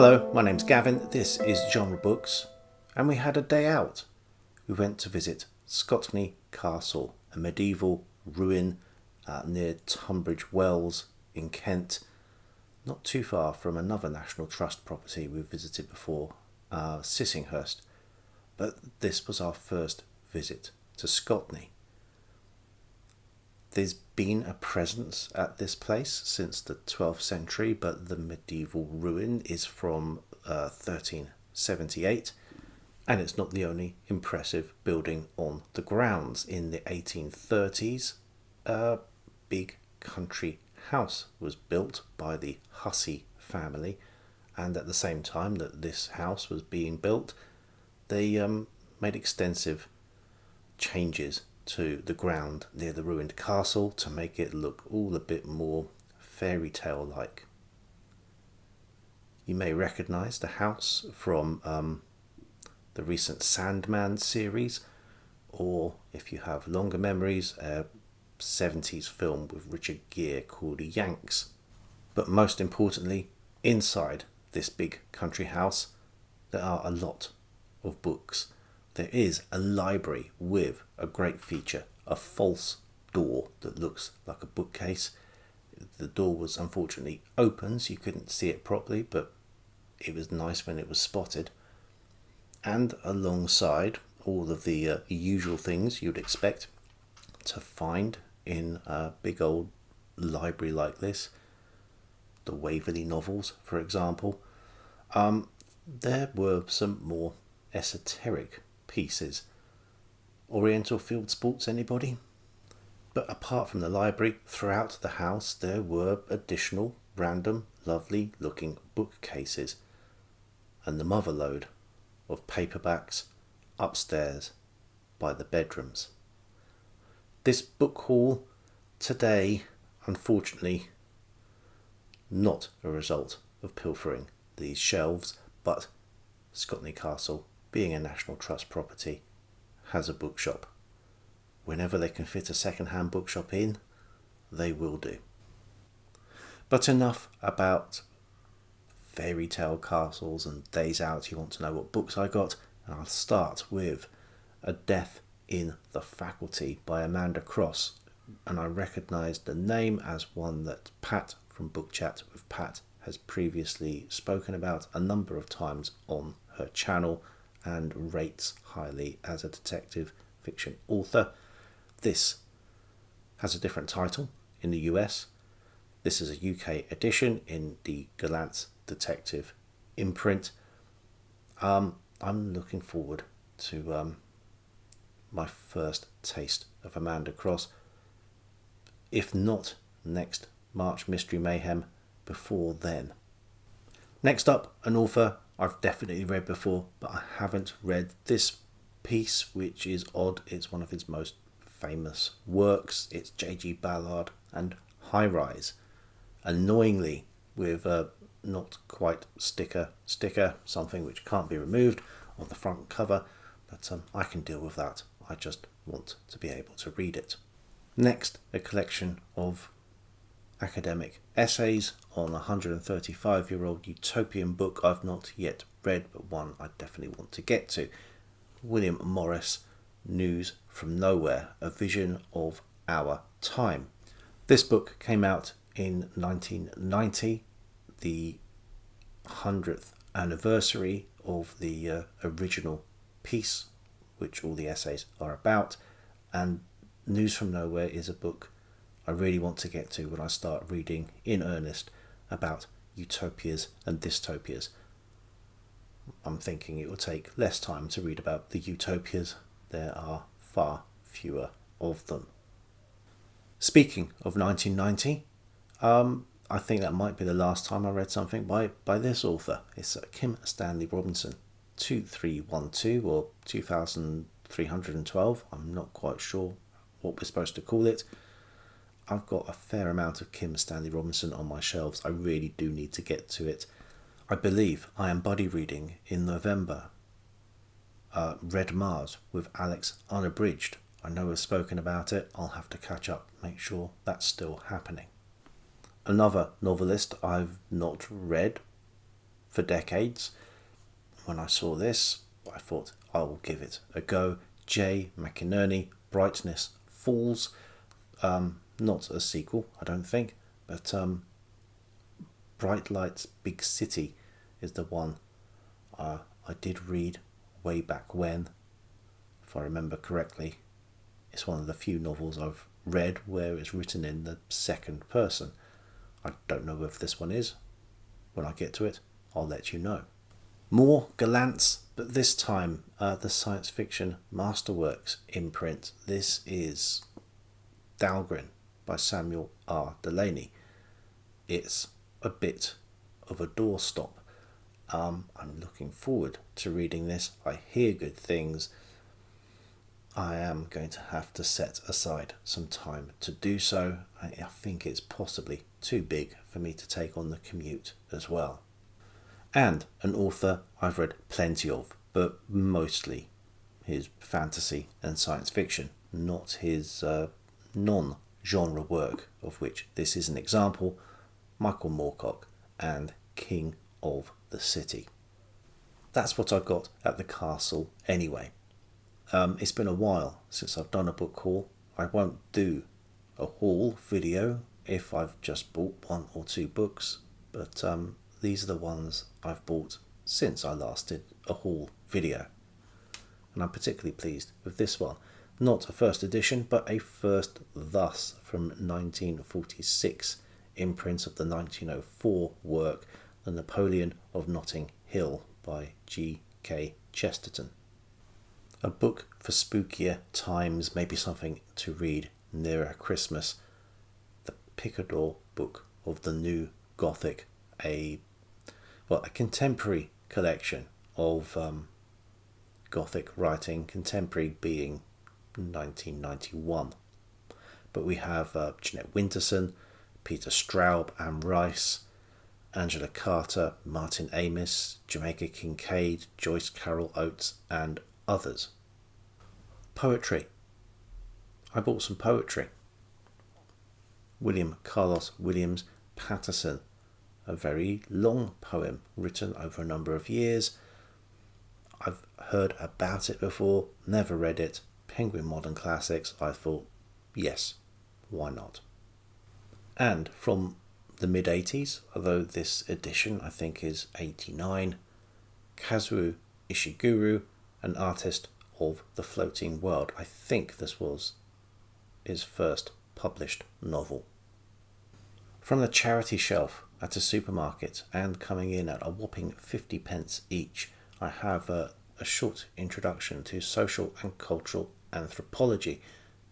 Hello, my name's Gavin, this is Genre Books, and we had a day out. We went to visit Scotney Castle, a medieval ruin near Tunbridge Wells in Kent, not too far from another National Trust property we've visited before, Sissinghurst, but this was our first visit to Scotney. There's been a presence at this place since the 12th century, but the medieval ruin is from 1378, and it's not the only impressive building on the grounds. In the 1830s, a big country house was built by the Hussey family, and at the same time that this house was being built, they made extensive changes to the ground near the ruined castle to make it look all a bit more fairy tale like. You may recognise the house from the recent Sandman series, or if you have longer memories, a 70s film with Richard Gere called Yanks. But most importantly, inside this big country house there are a lot of books. There is a library with a great feature, a false door that looks like a bookcase. The door was unfortunately open, so you couldn't see it properly, but it was nice when it was spotted. And alongside all of the usual things you'd expect to find in a big old library like this, the Waverley novels, for example, there were some more esoteric pieces. Oriental Field Sports, anybody? But apart from the library, throughout the house there were additional random lovely looking bookcases and the motherload of paperbacks upstairs by the bedrooms. This book haul today, unfortunately, not a result of pilfering these shelves, but Scotney Castle, being a National Trust property, has a bookshop. Whenever they can fit a second-hand bookshop in, they will do. But enough about fairy tale castles and days out. You want to know what books I got, and I'll start with A Death in the Faculty by Amanda Cross, and I recognised the name as one that Pat from Book Chat with Pat has previously spoken about a number of times on her channel and rates highly as a detective fiction author. This has a different title in the US. This is a UK edition in the Gallant Detective imprint. I'm looking forward to my first taste of Amanda Cross. If not next March Mystery Mayhem, before then. Next up, an author I've definitely read before, but I haven't read this piece, which is odd. It's one of his most famous works. It's J.G. Ballard and High Rise. Annoyingly, with a not quite sticker, something which can't be removed on the front cover, but I can deal with that. I just want to be able to read it. Next, a collection of academic essays on a 135-year-old utopian book I've not yet read, but one I definitely want to get to. William Morris, News from Nowhere, A Vision of Our Time. This book came out in 1990, the 100th anniversary of the original piece, which all the essays are about, and News from Nowhere is a book I really want to get to when I start reading in earnest about utopias and dystopias. I'm thinking it will take less time to read about the utopias. There are far fewer of them. Speaking of 1990, I think that might be the last time I read something by this author. It's Kim Stanley Robinson, 2312 or 2312. I'm not quite sure what we're supposed to call it. I've got a fair amount of Kim Stanley Robinson on my shelves. I really do need to get to it. I believe I am buddy reading in November Red Mars with Alex Unabridged. I know we've spoken about it. I'll have to catch up, make sure that's still happening. Another novelist I've not read for decades. When I saw this, I thought I will give it a go. J. McInerney, Brightness Falls. Not a sequel, I don't think, but Bright Lights Big City is the one I did read way back when, if I remember correctly. It's one of the few novels I've read where it's written in the second person. I don't know if this one is. When I get to it, I'll let you know. More Gallants, but this time the science fiction masterworks imprint. This is Dahlgren by Samuel R. Delany. It's a bit of a doorstop. I'm looking forward to reading this. I hear good things. I am going to have to set aside some time to do so. I think it's possibly too big for me to take on the commute as well. And an author I've read plenty of, but mostly his fantasy and science fiction, not his non-genre work, of which this is an example, Michael Moorcock and King of the City. That's what I got at the castle anyway. It's been a while since I've done a book haul. I won't do a haul video if I've just bought one or two books, but these are the ones I've bought since I last did a haul video. And I'm particularly pleased with this one. Not a first edition, but a first thus from 1946 imprint of the 1904 work, The Napoleon of Notting Hill by G.K. Chesterton. A book for spookier times, maybe something to read nearer Christmas. The Picador book of the New Gothic, a contemporary collection of Gothic writing, contemporary being 1991. But we have Jeanette Winterson, Peter Straub, Anne Rice, Angela Carter, Martin Amis, Jamaica Kincaid, Joyce Carol Oates, and others. Poetry. I bought some poetry. William Carlos Williams Patterson, a very long poem written over a number of years. I've heard about it before, never read it. Penguin Modern Classics, I thought, yes, why not? And from the mid-80s, although this edition I think is 89, Kazuo Ishiguro, an artist of the floating world. I think this was his first published novel. From the charity shelf at a supermarket and coming in at a whopping 50p each, I have a short introduction to social and cultural anthropology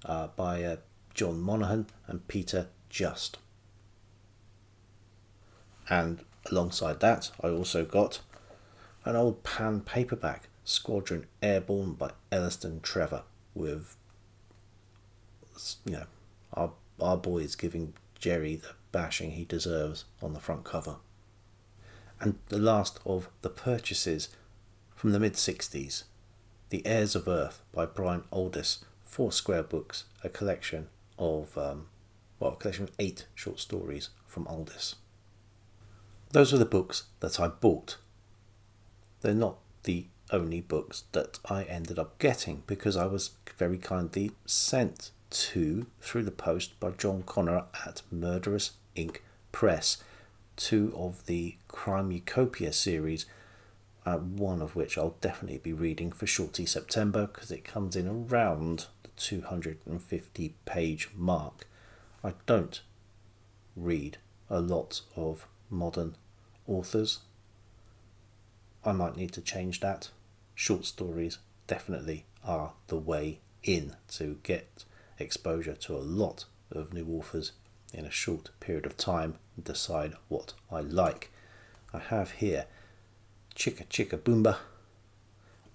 by John Monaghan and Peter Just. And alongside that, I also got an old pan paperback, Squadron Airborne by Elliston Trevor, with, our boys giving Jerry the bashing he deserves on the front cover. And the last of the purchases from the mid-60s, The Heirs of Earth by Brian Aldiss, 4 square books, a collection of 8 short stories from Aldiss. Those were the books that I bought. They're not the only books that I ended up getting, because I was very kindly sent through the post by John Connor at Murderous Ink Press, 2 of the Crime Utopia series, one of which I'll definitely be reading for Shorty September, because it comes in around the 250 page mark. I don't read a lot of modern authors. I might need to change that. Short stories definitely are the way in to get exposure to a lot of new authors in a short period of time and decide what I like. I have here Chicka Chicka Boomba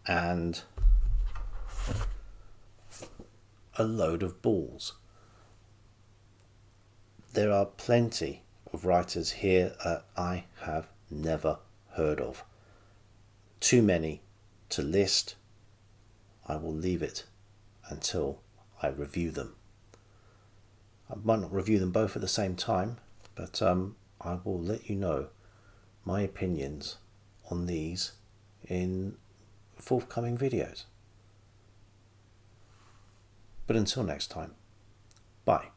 and a load of balls. There are plenty of writers here I have never heard of. Too many to list. I will leave it until I review them. I might not review them both at the same time, but I will let you know my opinions on these in forthcoming videos. But until next time, bye.